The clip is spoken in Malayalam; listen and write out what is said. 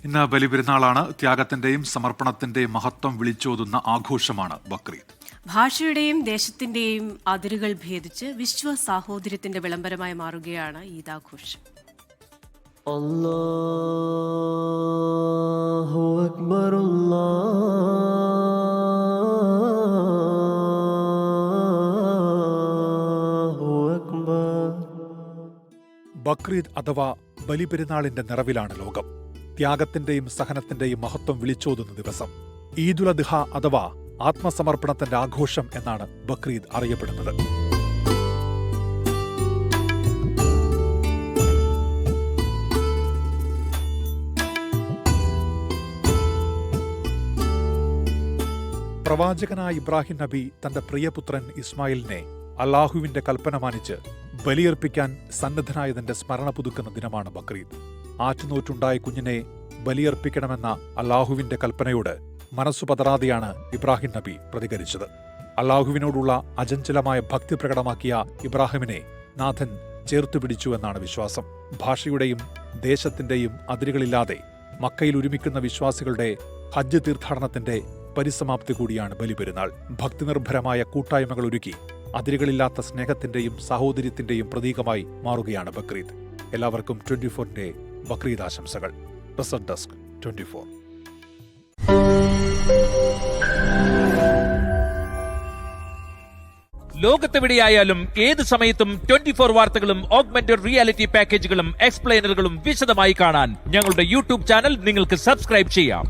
ഇന്ന് ബലിപെരുന്നാളാണ്. ത്യാഗത്തിന്റെയും സമർപ്പണത്തിന്റെയും മഹത്വം വിളിച്ചോതുന്ന ആഘോഷമാണ് ബക്രീദ്. ഭാഷയുടെയും ദേശത്തിന്റെയും അതിരുകൾ ഭേദിച്ച് വിശ്വ സാഹോദര്യത്തിന്റെ വിളംബരമായി മാറുകയാണ് ഈദാഘോഷം. അല്ലാഹു അക്ബർ അല്ലാഹു അക്ബർ. ബക്രീദ് അഥവാ ബലിപെരുന്നാളിന്റെ നിറവിലാണ് ലോകം. ത്യാഗത്തിന്റെയും സഹനത്തിന്റെയും മഹത്വം വിളിച്ചോതുന്ന ദിവസം. ഈദുൽ അദ്ഹ അഥവാ ആത്മസമർപ്പണത്തിന്റെ ആഘോഷം എന്നാണ് ബക്രീദ് അറിയപ്പെടുന്നത്. പ്രവാചകനായ ഇബ്രാഹിം നബി തന്റെ പ്രിയപുത്രൻ ഇസ്മായിലിനെ അല്ലാഹുവിന്റെ കൽപ്പന മാനിച്ച് ബലിയർപ്പിക്കാൻ സന്നദ്ധനായതിന്റെ സ്മരണ പുതുക്കുന്ന ദിനമാണ് ബക്രീദ്. ആറ്റുനോറ്റുണ്ടായ കുഞ്ഞിനെ ബലിയർപ്പിക്കണമെന്ന അല്ലാഹുവിന്റെ കൽപ്പനയോട് മനസ്സു പതറാതെയാണ് ഇബ്രാഹിം നബി പ്രതികരിച്ചത്. അല്ലാഹുവിനോടുള്ള അചഞ്ചലമായ ഭക്തി പ്രകടമാക്കിയ ഇബ്രാഹിമിനെ നാഥൻ ചേർത്തുപിടിച്ചുവെന്നാണ് വിശ്വാസം. ഭാഷയുടെയും ദേശത്തിന്റെയും അതിരുകളില്ലാതെ മക്കയിൽ ഒരുമിക്കുന്ന വിശ്വാസികളുടെ ഹജ്ജ് തീർത്ഥാടനത്തിന്റെ പരിസമാപ്തി കൂടിയാണ് ബലിപെരുന്നാൾ. ഭക്തിനിർഭരമായ കൂട്ടായ്മകൾ ഒരുക്കി അതിരുകളില്ലാത്ത സ്നേഹത്തിന്റെയും സാഹോദര്യത്തിന്റെയും പ്രതീകമായി മാറുകയാണ് ബക്രീദ്. എല്ലാവർക്കും 24-ന്റെ ബക്രീദ് ആശംസകൾ. Research desk 24. ലോകത്തെവിടെയായാലും ഏത് സമയത്തും 24 വാർത്തകളും ഓഗ്മെന്റഡ് റിയാലിറ്റി പാക്കേജുകളും എക്സ്പ്ലെയിനറുകളും വിശദമായി കാണാൻ ഞങ്ങളുടെ യൂട്യൂബ് ചാനൽ നിങ്ങൾക്ക് സബ്സ്ക്രൈബ് ചെയ്യാം.